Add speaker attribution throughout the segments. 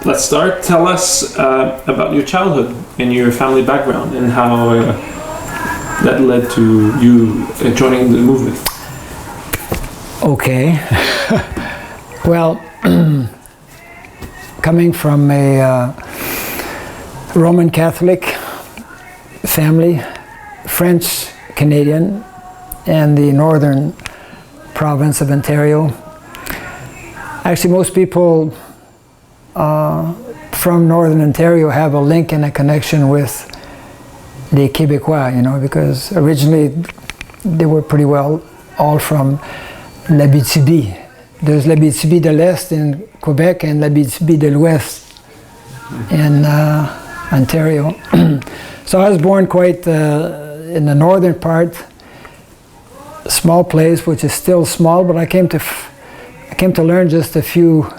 Speaker 1: let's start. Tell us about your childhood and your family background and how that led to you joining the movement.
Speaker 2: Okay. Well, coming from a Roman Catholic family, French Canadian, and the northern province of Ontario. Actually, most people from northern Ontario have a link and a connection with les Québécois, you know, because originally they were pretty well all from l'Abitibi. There's l'Abitibi de l'Est in Quebec and l'Abitibi de l'Ouest in Ontario. So I was born quite in the northern part, small place, which is still small, but I came to learn just a few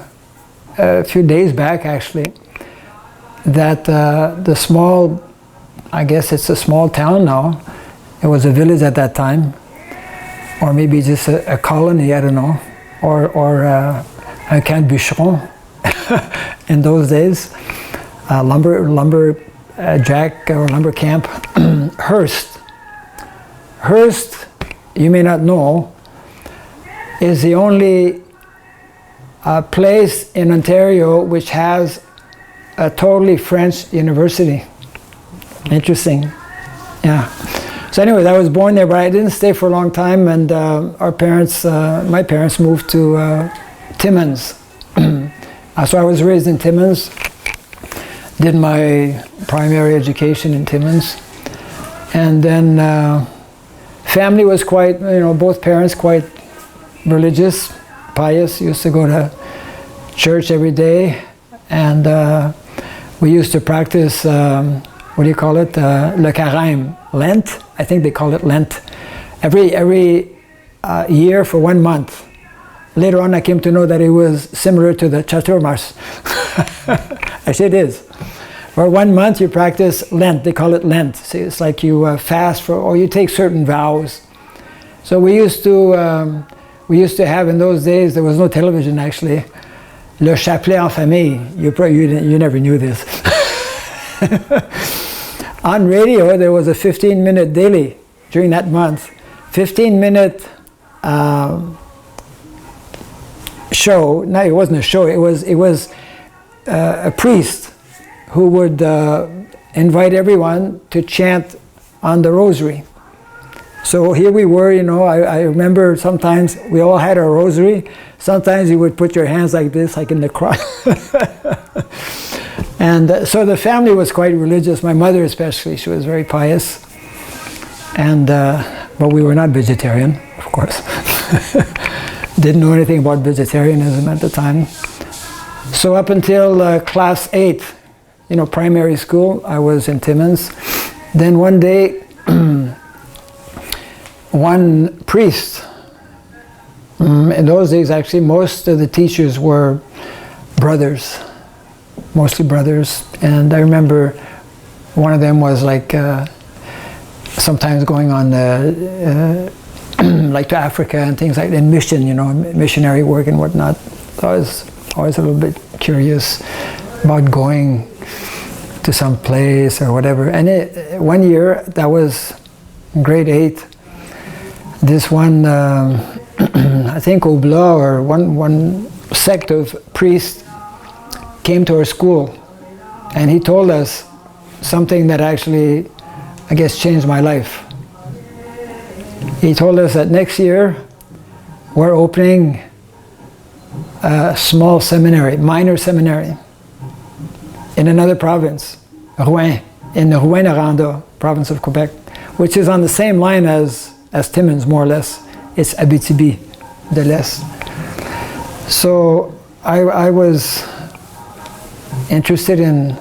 Speaker 2: days back, actually, that the small, I guess it's a small town now, it was a village at that time, or maybe just a colony, I don't know, or un camp bûcheron in those days, lumber jack or lumber camp. Hearst, you may not know, is the only place in Ontario which has a totally French university. Interesting, yeah. So anyways, I was born there, but I didn't stay for a long time, and my parents moved to Timmins. So I was raised in Timmins, did my primary education in Timmins, and then family was quite, you know, both parents quite religious, pious, used to go to church every day, and we used to practice, what do you call it, le carême, Lent, I think they call it Lent, every year for 1 month. Later on I came to know that it was similar to the Chaturmas. Actually it is. For 1 month you practice Lent, they call it Lent. So it's like you fast for, or you take certain vows. So we used to have in those days, there was no television actually, le chapelet en famille. You never knew this. On radio there was a 15-minute daily during that month. 15-minute show. No, it wasn't a show, it was a priest who would invite everyone to chant on the rosary. So here we were, you know, I remember sometimes we all had our rosary. Sometimes you would put your hands like this, like in the cross. And so the family was quite religious, my mother especially, she was very pious. And, but we were not vegetarian, of course. Didn't know anything about vegetarianism at the time. So up until class 8, you know, primary school, I was in Timmins. Then one day, one priest, in those days actually most of the teachers were brothers, mostly brothers, and I remember one of them was like sometimes going on like to Africa and things like that, mission, you know, missionary work and whatnot. So I was always a little bit curious about going to some place or whatever. And one year, that was grade 8, this one, I think Obla or one sect of priests came to our school, and he told us something that actually, I guess, changed my life. He told us that next year we're opening a small seminary, minor seminary, in another province, Rouen, in the Rouyn-Noranda province of Quebec, which is on the same line as Timmins, more or less. It's Abitibi de l'Est. So I was interested in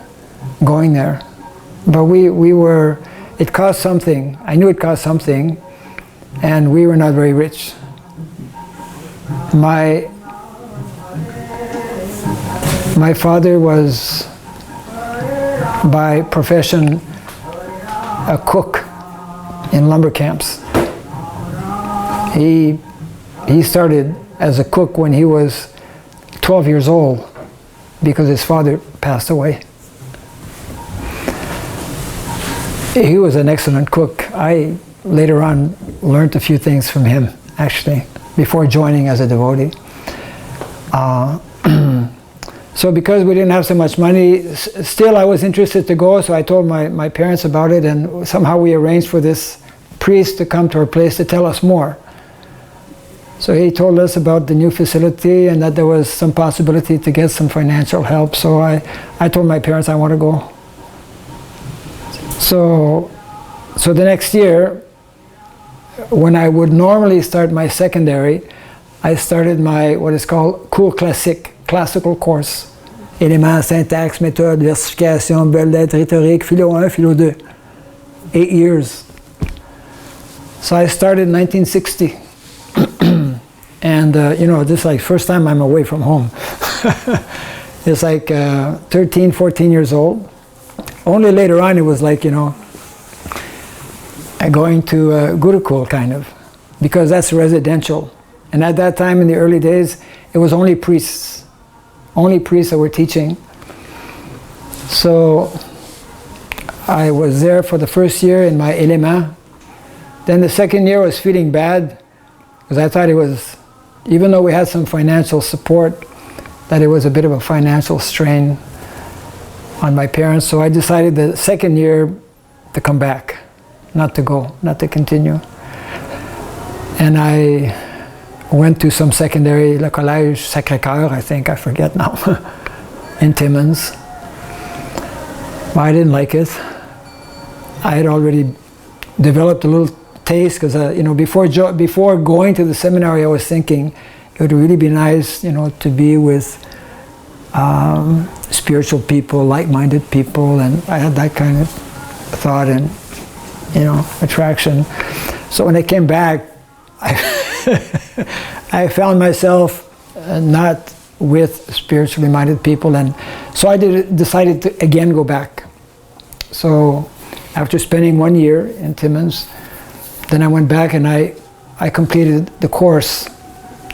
Speaker 2: going there, but we were, it cost something. I knew it cost something, and we were not very rich. My father was by profession a cook in lumber camps. He started as a cook when he was 12 years old, because his father passed away. He was an excellent cook. I later on learned a few things from him, actually, before joining as a devotee. So because we didn't have so much money, still I was interested to go, so I told my parents about it, and somehow we arranged for this priest to come to our place to tell us more. So he told us about the new facility and that there was some possibility to get some financial help. So I told my parents I want to go. So the next year, when I would normally start my secondary, I started my what is called cours classique, classical course. Éléments, syntaxe, méthode, versification, belles lettres, rhétorique, philo 1, philo 2. 8 years. So I started in 1960. And you know, this is like first time I'm away from home. It's like 13, 14 years old. Only later on it was like, you know, going to Gurukul kind of, because that's residential. And at that time in the early days, it was only priests that were teaching. So I was there for the first year in my élément. Then the second year I was feeling bad, because I thought it was, even though we had some financial support, that it was a bit of a financial strain on my parents. So I decided the second year to come back, not to go, not to continue. And I went to some secondary, Le Collège Sacré-Cœur, I think, I forget now, in Timmins. But I didn't like it. I had already developed a little taste, because you know, before going to the seminary, I was thinking it would really be nice, you know, to be with spiritual people, like-minded people, and I had that kind of thought and, you know, attraction. So when I came back, I found myself not with spiritually minded people, and so I decided to again go back. So after spending 1 year in Timmins, then I went back and I completed the course.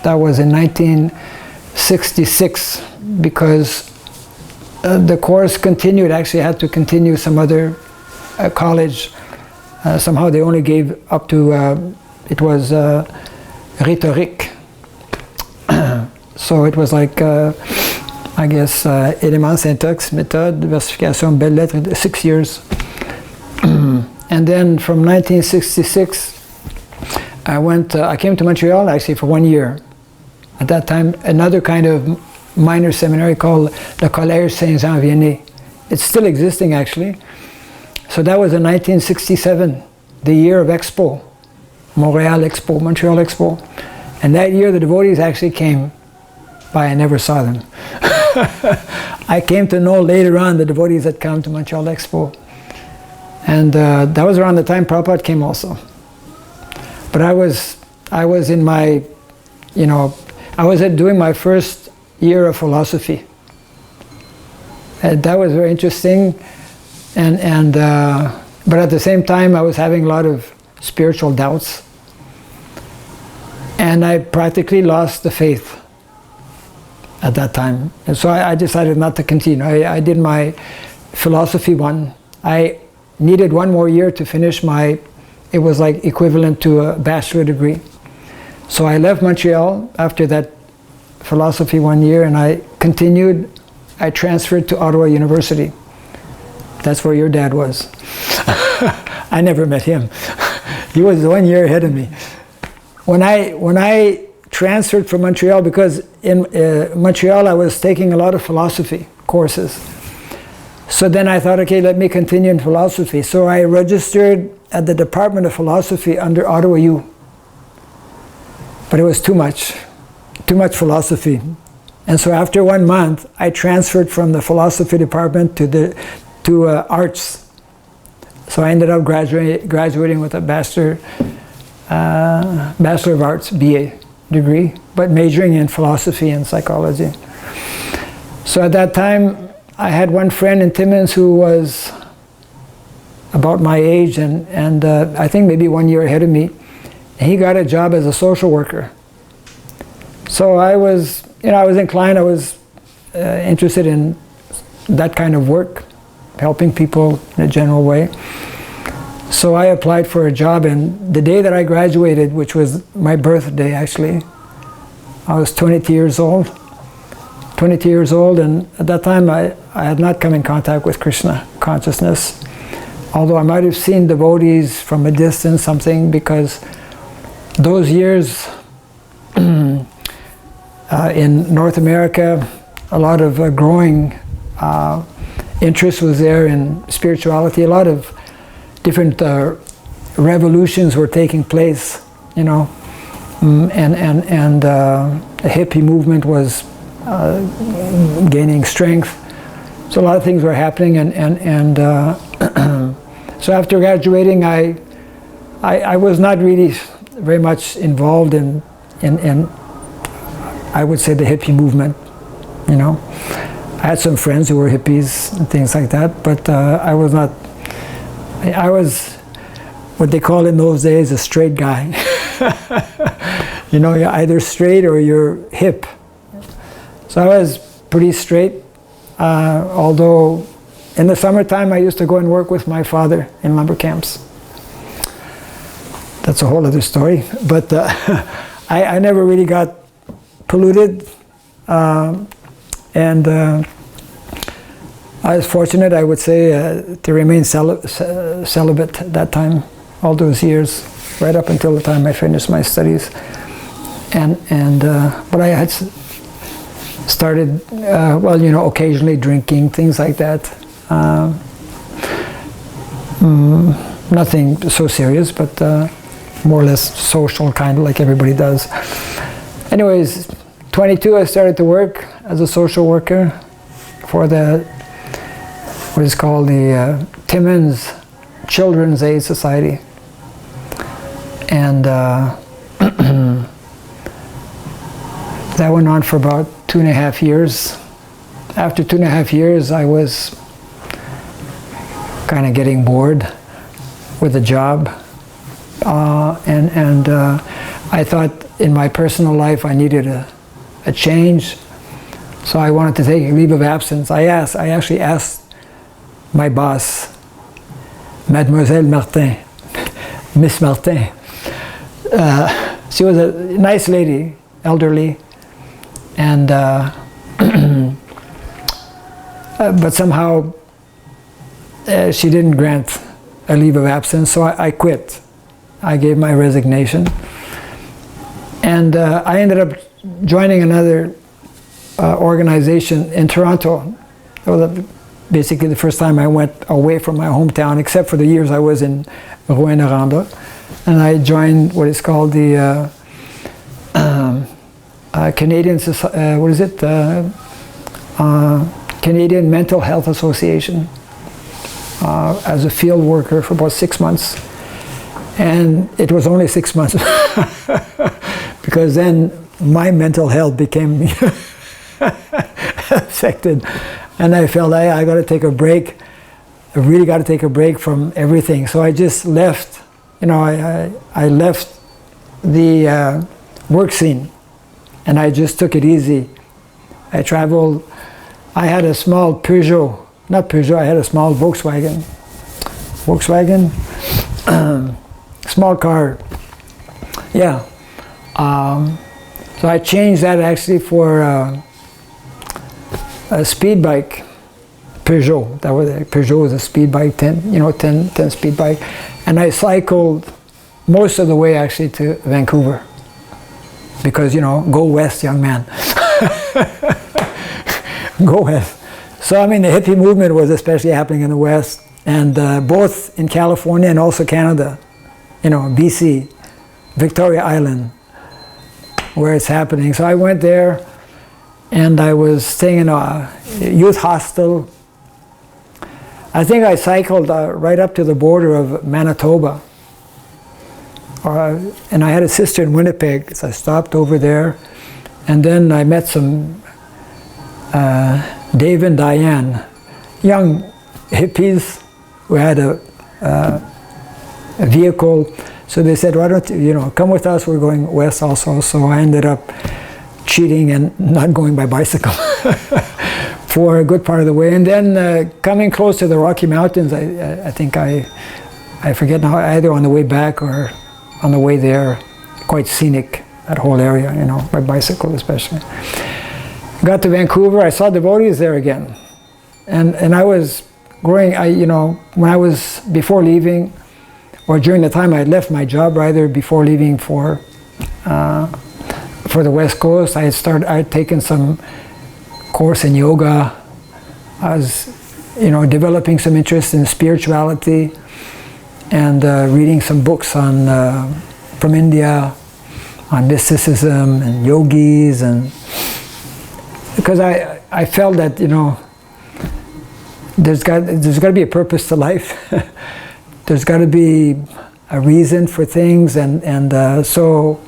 Speaker 2: That was in 1966, because the course continued. Actually, I had to continue some other college. Somehow they only gave up to, it was rhétorique. So it was like, I guess, éléments, syntaxe, méthode, versification, belles lettres, 6 years. And then from 1966, I came to Montreal actually for 1 year. At that time, another kind of minor seminary called Le Collège Saint-Jean-Vianney. It's still existing actually. So that was in 1967, the year of Expo, Montreal Expo, Montreal Expo. And that year the devotees actually came, but I never saw them. I came to know later on the devotees that come to Montreal Expo. And that was around the time Prabhupada came also. But I was in my, you know, I was doing my first year of philosophy. And that was very interesting. But at the same time, I was having a lot of spiritual doubts. And I practically lost the faith at that time. And so I decided not to continue. I did my philosophy 1. I needed 1 more year to finish my, it was like equivalent to a bachelor degree. So I left Montreal after that philosophy 1 year, and I continued. I transferred to Ottawa University. That's where your dad was. I never met him. He was 1 year ahead of me. When I transferred from Montreal, because in Montreal I was taking a lot of philosophy courses. So then I thought, okay, let me continue in philosophy. So I registered at the Department of Philosophy under Ottawa U. But it was too much philosophy. And so after 1 month, I transferred from the philosophy department to arts. So I ended up graduating with a Bachelor of Arts, BA degree, but majoring in philosophy and psychology. So at that time, I had one friend in Timmins who was about my age and I think maybe 1 year ahead of me. And he got a job as a social worker. So I was inclined, I was interested in that kind of work, helping people in a general way. So I applied for a job, and the day that I graduated, which was my birthday actually, I was 22 years old. 22 years old, and at that time I had not come in contact with Krishna consciousness. Although I might have seen devotees from a distance, something, because those years in North America, a lot of growing interest was there in spirituality. A lot of different revolutions were taking place, you know, and the hippie movement was gaining strength. So a lot of things were happening, and so after graduating, I was not really very much involved in I would say the hippie movement, you know. I had some friends who were hippies and things like that, but I was not. I was what they called in those days a straight guy. You know, you're either straight or you're hip. So I was pretty straight, although in the summertime I used to go and work with my father in lumber camps. That's a whole other story, but I never really got polluted, and I was fortunate, I would say, to remain celibate at that time, all those years, right up until the time I finished my studies. But I had started, well, you know, occasionally drinking, things like that. Nothing so serious, but more or less social, kind of like everybody does. Anyways, 22, I started to work as a social worker for the, what is called the Timmins Children's Aid Society. And that went on for about 2.5 years. After 2.5 years, I was kind of getting bored with the job. I thought in my personal life I needed a change. So I wanted to take a leave of absence. I actually asked my boss, Mademoiselle Martin, Miss Martin. She was a nice lady, elderly, and but somehow she didn't grant a leave of absence, so I quit. I gave my resignation, and I ended up joining another organization in Toronto. It was basically the first time I went away from my hometown, except for the years I was in Varnasrama, and I joined what is called the Canadian Canadian Mental Health Association as a field worker for about 6 months. And it was only 6 months because then my mental health became affected, and I felt I got to take a break. I really got to take a break from everything. So I just left. You know, I left the work scene, and I just took it easy. I traveled. I had a small Peugeot, not Peugeot. I had a small Volkswagen. Small car. Yeah. So I changed that actually for a speed bike, Peugeot. Peugeot was a speed bike, 10 speed bike, and I cycled most of the way actually to Vancouver, because go west, young man. Go west. So I mean, the hippie movement was especially happening in the west, and both in California and also Canada, BC, Victoria Island, where it's happening. So I went there, and I was staying in a youth hostel. I think I cycled right up to the border of Manitoba. And I had a sister in Winnipeg, so I stopped over there. And then I met some Dave and Diane, young hippies who had a vehicle. So they said, why don't you, come with us, we're going west also. So I ended up cheating and not going by bicycle. for a good part of the way. And then coming close to the Rocky Mountains, I think I forget now, either on the way back or on the way there, quite scenic, that whole area, you know, by bicycle especially. Got to Vancouver, I saw devotees there again. And I was growing, you know, when I was, before leaving, or during the time I had left my job, rather, before leaving for the West Coast, I had taken some course in yoga. I was, you know, developing some interest in spirituality, and reading some books on from India on mysticism and yogis, and because I felt that, you know, there's got to be a purpose to life. There's got to be a reason for things, and so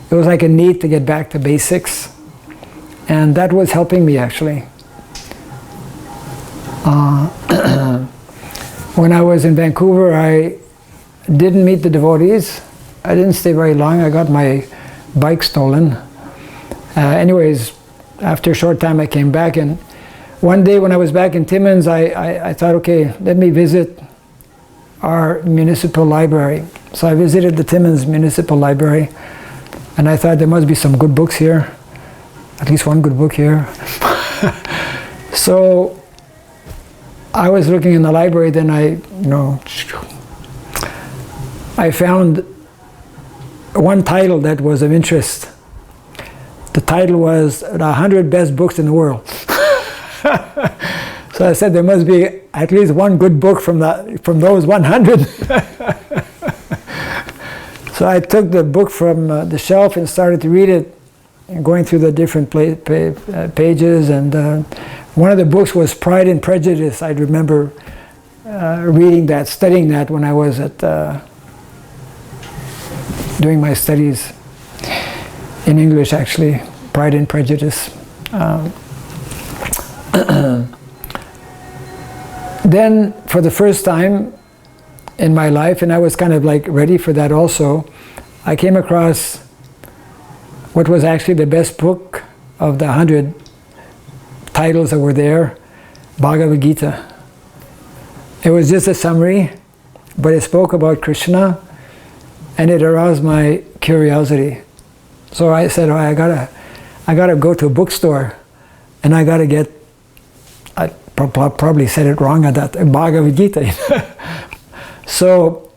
Speaker 2: it was like a need to get back to basics, and that was helping me actually. When I was in Vancouver, I didn't meet the devotees. I didn't stay very long. I got my bike stolen. Anyways, after a short time I came back, and one day when I was back in Timmins, I thought, okay, let me visit our municipal library. So I visited the Timmins Municipal Library, and I thought there must be some good books here, at least one good book here. So I was looking in the library, then I found one title that was of interest. The title was The 100 Best Books in the World. So I said there must be at least one good book from those 100. So I took the book from the shelf and started to read it, going through the different pages, and one of the books was Pride and Prejudice. I remember reading that, studying that when I was at doing my studies in English, actually, Pride and Prejudice. Then, for the first time in my life, and I was kind of like ready for that also, I came across what was actually the best book of the 100 titles that were there, Bhagavad Gita. It was just a summary, but it spoke about Krishna, and it aroused my curiosity. So I said, oh, I gotta go to a bookstore, and I gotta get, I probably said it wrong at that, Bhagavad Gita. So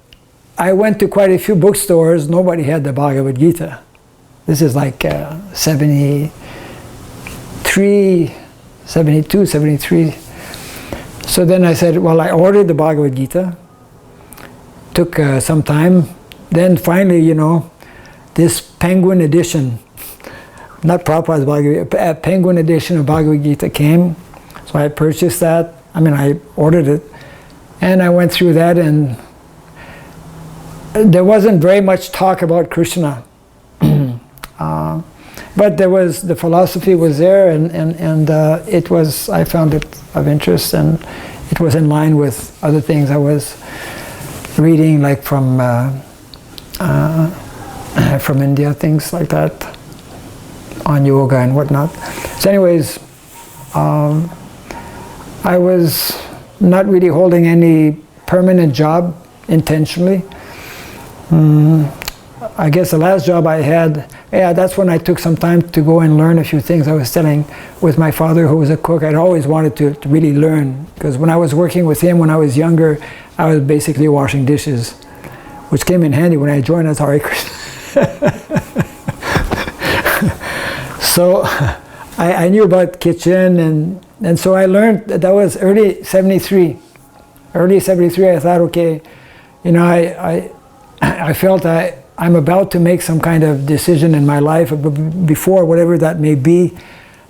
Speaker 2: I went to quite a few bookstores, nobody had the Bhagavad Gita. This is like 73, 72, 73. So then I said, well, I ordered the Bhagavad Gita. Took some time. Then finally, you know, this Penguin edition, not Prabhupada's Bhagavad Gita, a Penguin edition of Bhagavad Gita came. So I purchased that. I mean, I ordered it. And I went through that, and there wasn't very much talk about Krishna. But there was, the philosophy was there, and it was, I found it of interest, and it was in line with other things I was reading, like from India, things like that, on yoga and whatnot. So anyways, I was not really holding any permanent job intentionally. I guess the last job I had, yeah, that's when I took some time to go and learn a few things. I was telling with my father, who was a cook, I'd always wanted to really learn, because when I was working with him when I was younger, I was basically washing dishes, which came in handy when I joined as Hare Krishna. So I knew about kitchen, and so I learned that was early 73. Early 73, I thought, okay, you know, I felt I'm about to make some kind of decision in my life, but before, whatever that may be,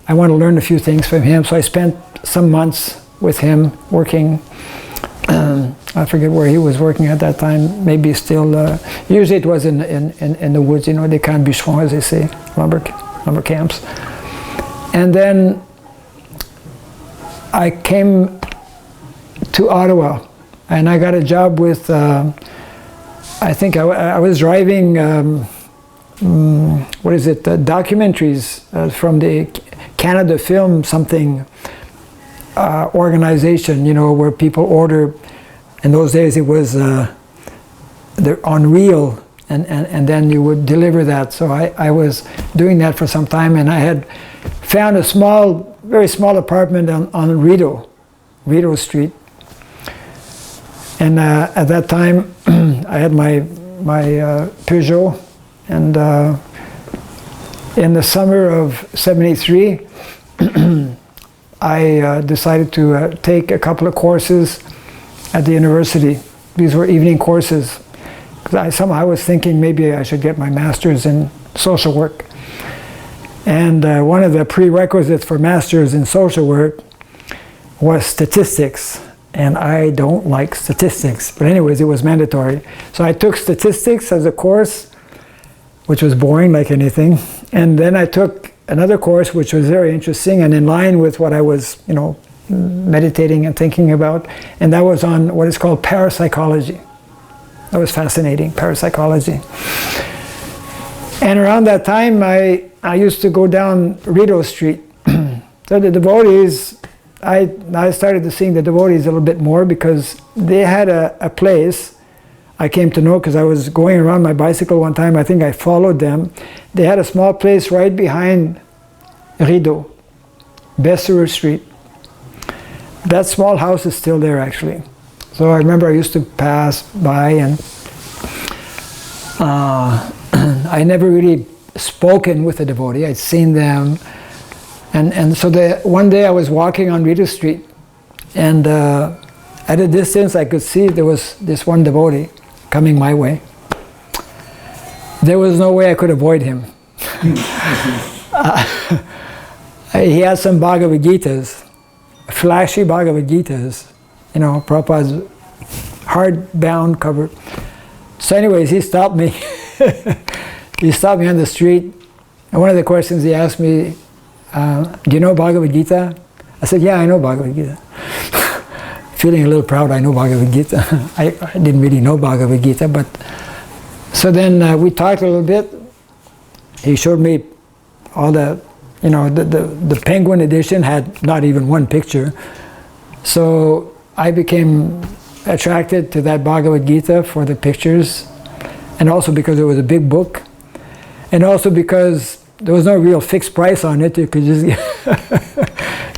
Speaker 2: I want to learn a few things from him. So I spent some months with him working. I forget where he was working at that time. Maybe still. Usually it was in the woods, you know, des camps bûcherons, as they say, lumber camps. And then I came to Ottawa, and I got a job with. I think I was driving, documentaries from the Canada Film something organization, you know, where people order. In those days, it was on reel, and then you would deliver that. So I was doing that for some time, and I had found a small, very small apartment on Rideau Street. And at that time, I had my Peugeot, and in the summer of '73, I decided to take a couple of courses at the university. These were evening courses. Because I was thinking maybe I should get my master's in social work. And one of the prerequisites for master's in social work was statistics. And I don't like statistics. But anyways, it was mandatory. So I took statistics as a course, which was boring like anything. And then I took another course which was very interesting and in line with what I was, you know, meditating and thinking about, and that was on what is called parapsychology. That was fascinating, parapsychology. And around that time, I used to go down Rideau Street. So the devotees, I started to seeing the devotees a little bit more because they had a place I came to know because I was going around my bicycle one time. I think I followed them. They had a small place right behind Rideau, Besserer Street. That small house is still there, actually. So I remember I used to pass by, and I never really spoken with a devotee. I'd seen them, and so one day I was walking on Rideau Street, and at a distance I could see there was this one devotee coming my way. There was no way I could avoid him. He had some Bhagavad Gitas. Flashy Bhagavad Gitas, you know, Prabhupada's hardbound cover. So anyways, he stopped me. He stopped me on the street, and one of the questions he asked me, do you know Bhagavad Gita? I said, yeah, I know Bhagavad Gita. Feeling a little proud, I know Bhagavad Gita. I didn't really know Bhagavad Gita, but... So then we talked a little bit. He showed me all the, you know, the Penguin edition had not even one picture. So I became attracted to that Bhagavad Gita for the pictures, and also because it was a big book, and also because there was no real fixed price on it. You could just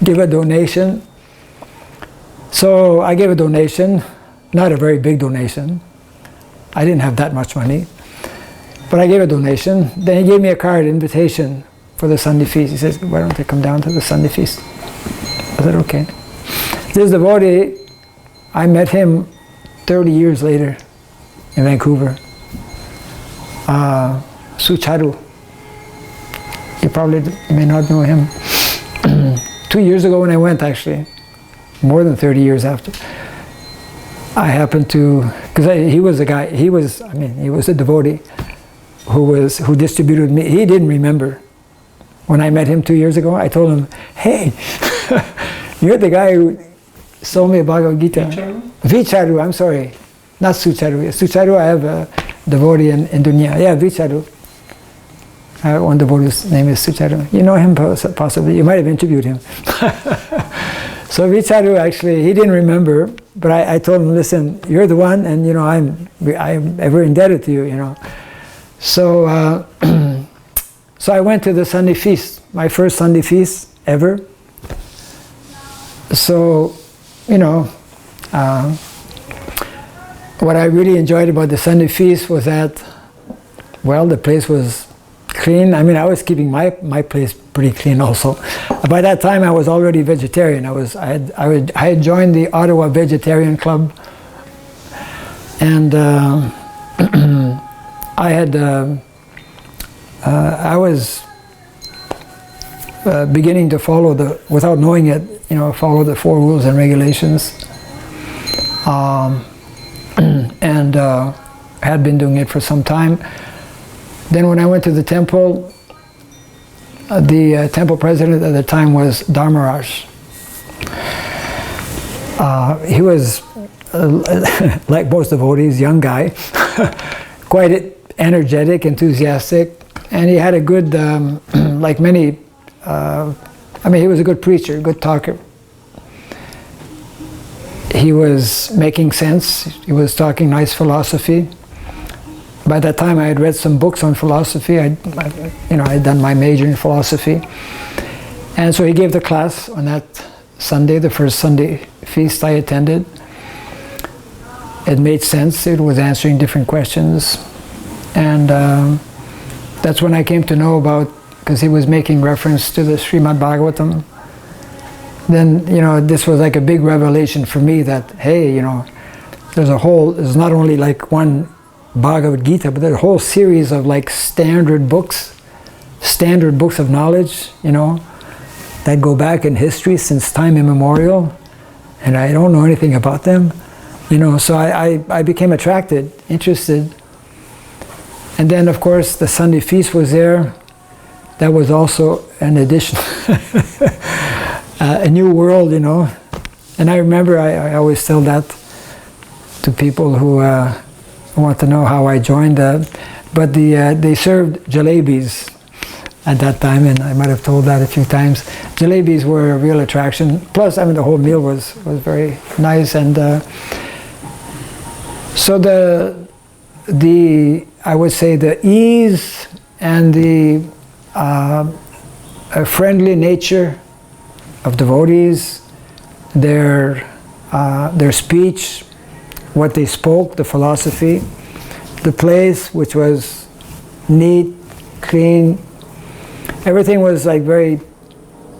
Speaker 2: give a donation. So I gave a donation, not a very big donation. I didn't have that much money, but I gave a donation. Then he gave me a card, invitation for the Sunday feast. He says, why don't you come down to the Sunday feast? I said, okay. This devotee, I met him 30 years later in Vancouver. Sucharu. You probably may not know him. 2 years ago when I went, actually, more than 30 years after, I happened to, because he was a guy, he was a devotee who distributed me. He didn't remember. When I met him 2 years ago, I told him, hey, you're the guy who sold me a Bhagavad Gita. Vicharu, I'm sorry. Not Sucharu. Sucharu, I have a devotee in Dunya. Yeah, Vicharu. One devotee's name is Sucharu. You know him possibly. You might have interviewed him. So Vicharu, actually, he didn't remember, but I told him, listen, you're the one, and you know, I'm ever indebted to you, you know. So, so I went to the Sunday feast, my first Sunday feast ever. So, you know, what I really enjoyed about the Sunday feast was that, well, the place was clean. I mean, I was keeping my place pretty clean also. By that time, I was already vegetarian. I had joined the Ottawa Vegetarian Club, and I was beginning to follow without knowing it, you know, follow the 4 rules and regulations, and had been doing it for some time. Then when I went to the temple, the temple president at the time was Dharmaraj. He was, like most devotees, young guy, quite energetic, enthusiastic, and he had a good, like many I mean, he was a good preacher, good talker. He was making sense. He was talking nice philosophy. By that time, I had read some books on philosophy. I had done my major in philosophy. And so he gave the class on that Sunday, the first Sunday feast I attended. It made sense. It was answering different questions. And that's when I came to know about, because he was making reference to the Srimad Bhagavatam. Then, this was like a big revelation for me that, hey, there's not only like one Bhagavad Gita, but there's a whole series of like standard books of knowledge, that go back in history since time immemorial, and I don't know anything about them, so I became attracted, interested. And then, of course, the Sunday feast was there. That was also an addition, a new world, And I remember I always tell that to people who want to know how I joined. But they served jalebis at that time, and I might have told that a few times. Jalebis were a real attraction. Plus, the whole meal was very nice, and so I would say the ease and the friendly nature of devotees, their speech, what they spoke, the philosophy, the place, which was neat, clean, everything was like very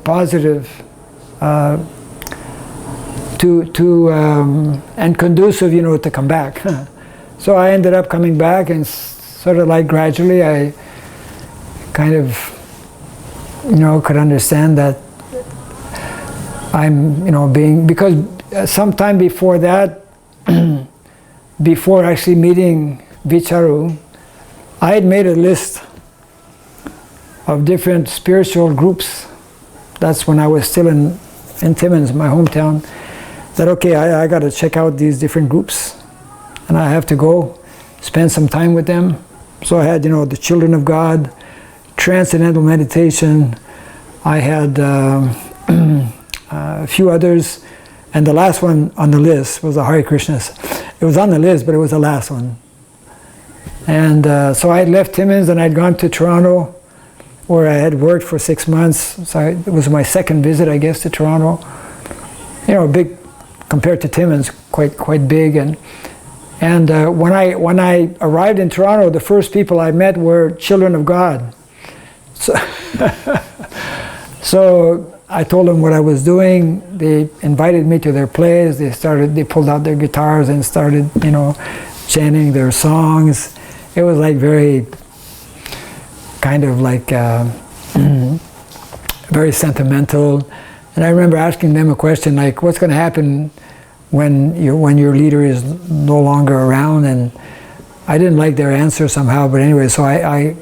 Speaker 2: positive, and conducive, to come back. So I ended up coming back, and sort of like gradually I kind of, could understand that I'm, because sometime before that, before actually meeting Vicharu, I had made a list of different spiritual groups. That's when I was still in Timmins, my hometown, that okay, I got to check out these different groups, and I have to go spend some time with them. So I had, the Children of God, Transcendental Meditation, I had a few others, and the last one on the list was the Hare Krishnas. It was on the list, but it was the last one. And so I had left Timmins, and I'd gone to Toronto, where I had worked for 6 months. So it was my second visit, I guess, to Toronto. Big compared to Timmins, quite big. And when I arrived in Toronto, the first people I met were Children of God. So I told them what I was doing. They invited me to their place. They pulled out their guitars and started, chanting their songs. It was like very kind of like very sentimental. And I remember asking them a question like, what's going to happen when your leader is no longer around? And I didn't like their answer somehow, but anyway, so I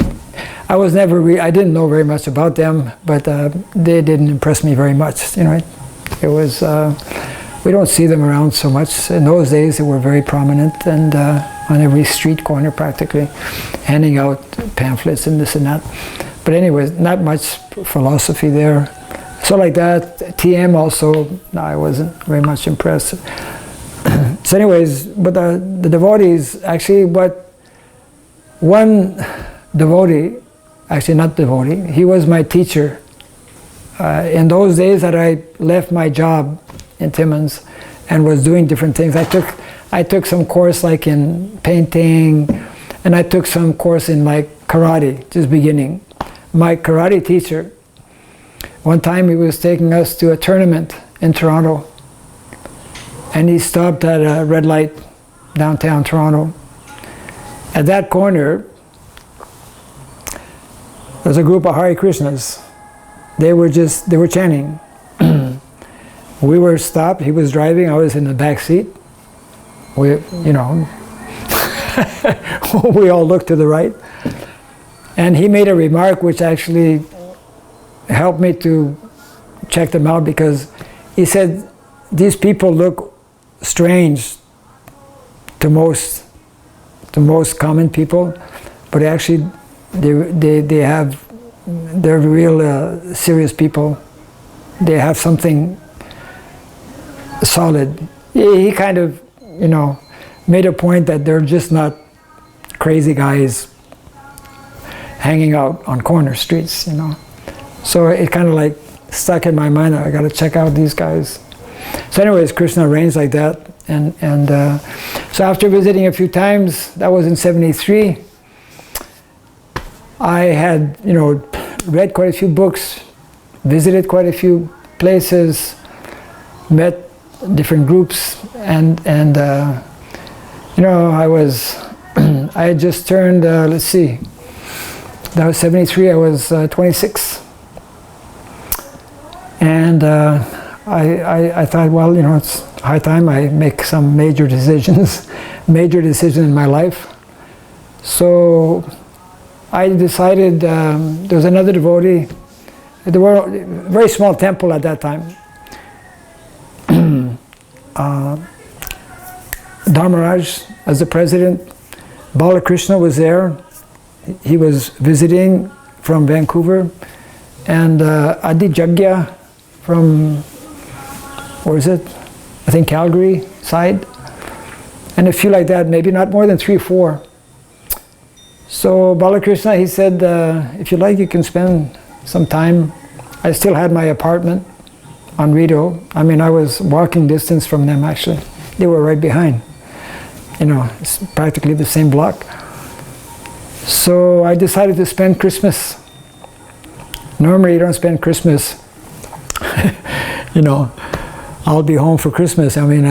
Speaker 2: was never I didn't know very much about them, but they didn't impress me very much. It was we don't see them around so much. In those days, they were very prominent, and on every street corner practically, handing out pamphlets and this and that. But anyways, not much philosophy there. So like that, TM also, no, I wasn't very much impressed. So anyways, but the devotees, actually, one devotee, actually not devotee, he was my teacher. In those days that I left my job in Timmins and was doing different things, I took some course like in painting, and I took some course in like karate, just beginning. My karate teacher, one time he was taking us to a tournament in Toronto, and he stopped at a red light downtown Toronto. At that corner, there's a group of Hare Krishnas. They were chanting. We were stopped, he was driving, I was in the back seat. We all looked to the right. And he made a remark which actually helped me to check them out, because he said, these people look strange to most common people, but actually they're real serious people, they have something solid. He kind of, made a point that they're just not crazy guys hanging out on corner streets, So it kind of like stuck in my mind. I got to check out these guys. So anyways, Krishna reigns like that. And so after visiting a few times, that was in 73, I had, read quite a few books, visited quite a few places, met different groups, and I had just turned, let's see, that was 73, I was 26. And I thought, well, it's high time I make some major decisions in my life. So I decided, there was another devotee, there were a very small temple at that time. Dharmaraj as the president, Balakrishna was there, he was visiting from Vancouver, and Adi Jagya from, where is it? I think Calgary side, and a few like that, maybe not more than 3 or 4. So Balakrishna, he said, if you like, you can spend some time. I still had my apartment on Rideau. I mean, I was walking distance from them, actually. They were right behind. It's practically the same block. So I decided to spend Christmas. Normally you don't spend Christmas, I'll be home for Christmas. I mean,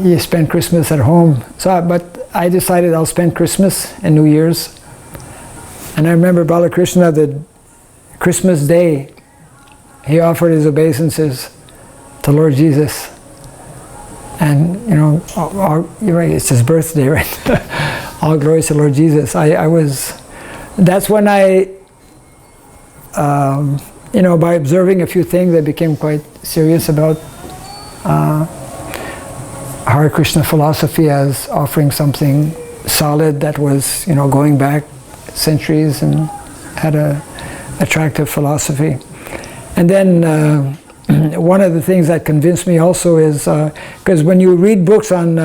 Speaker 2: you spend Christmas at home. But I decided I'll spend Christmas and New Year's. And I remember Balakrishna, the Christmas day, he offered his obeisances to Lord Jesus. And, it's his birthday, right? All glories to Lord Jesus. That's when I, by observing a few things, I became quite serious about Hare Krishna philosophy as offering something solid that was, going back centuries and had a attractive philosophy. And then one of the things that convinced me also is, because when you read books on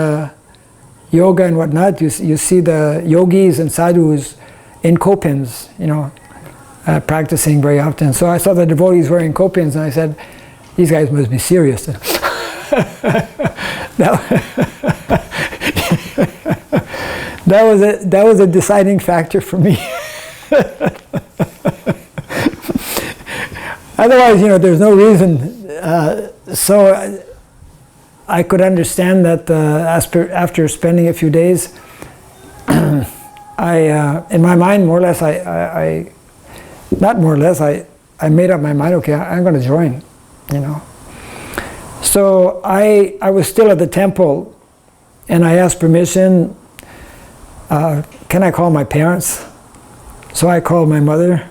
Speaker 2: yoga and whatnot, you see the yogis and sadhus in kopins, practicing very often. So I saw the devotees wearing kopins, and I said, these guys must be serious. That was a deciding factor for me. Otherwise, there's no reason. So I could understand that after spending a few days, in my mind, more or less, not more or less, I made up my mind, okay, I'm going to join, So I was still at the temple, and I asked permission, can I call my parents? So I called my mother,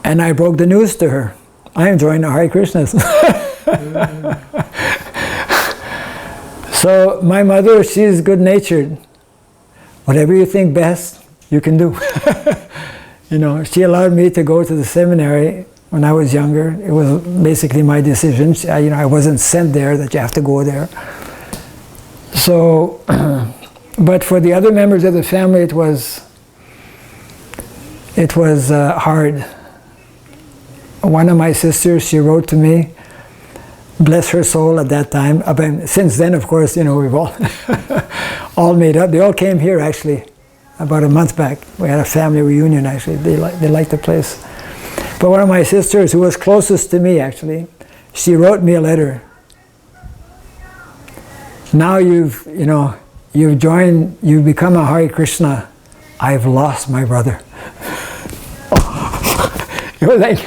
Speaker 2: and I broke the news to her. I am joining the Hare Krishnas. So my mother, she's good-natured. Whatever you think best, you can do. She allowed me to go to the seminary when I was younger. It was basically my decision. I wasn't sent there that you have to go there. So, but for the other members of the family, it was hard. One of my sisters, she wrote to me, bless her soul at that time. Since then, of course, we've all made up. They all came here, actually, about a month back. We had a family reunion, actually. They liked the place. But one of my sisters, who was closest to me, actually, she wrote me a letter. Now you've joined, you've become a Hare Krishna. I've lost my brother. It was like,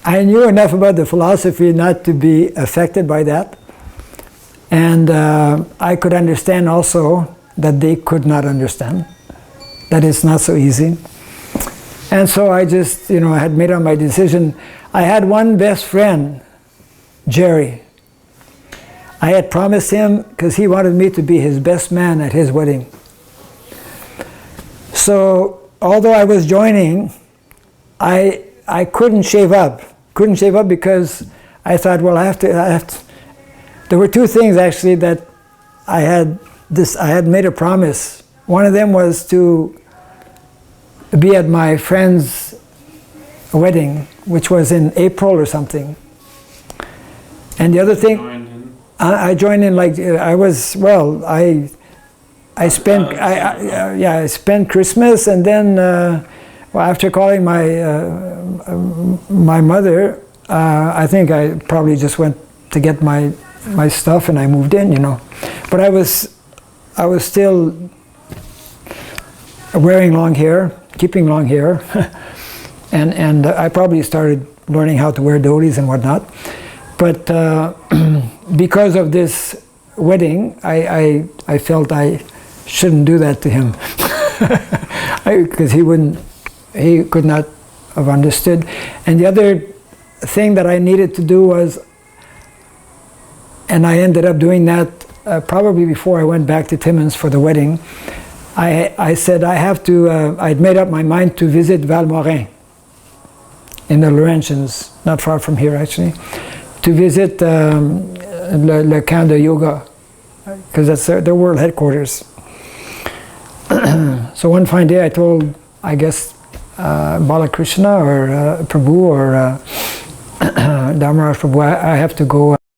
Speaker 2: I knew enough about the philosophy not to be affected by that. And I could understand also that they could not understand, that it's not so easy. And so I just, I had made up my decision. I had one best friend, Jerry. I had promised him, because he wanted me to be his best man at his wedding. So although I was joining, I I couldn't shave up. Couldn't shave up because I thought, well, I have to. There were two things actually that I had made a promise. One of them was to be at my friend's wedding, which was in April or something. And the other thing, I joined in like I was, well, I spent Christmas, and then well, after calling my mother, I think I probably just went to get my stuff and I moved in, you know. But I was still wearing long hair, keeping long hair, and I probably started learning how to wear dhotis and whatnot. But because of this wedding, I felt I shouldn't do that to him, because he could not have understood. And the other thing that I needed to do was, and I ended up doing that probably before I went back to Timmins for the wedding, I said I have to, I'd made up my mind to visit Valmorin in the Laurentians, not far from here actually, to visit Le Camp de Yoga, because that's their world headquarters. So one fine day I told, I guess, Balakrishna or Prabhu or Dharmaraj Prabhu, I have to go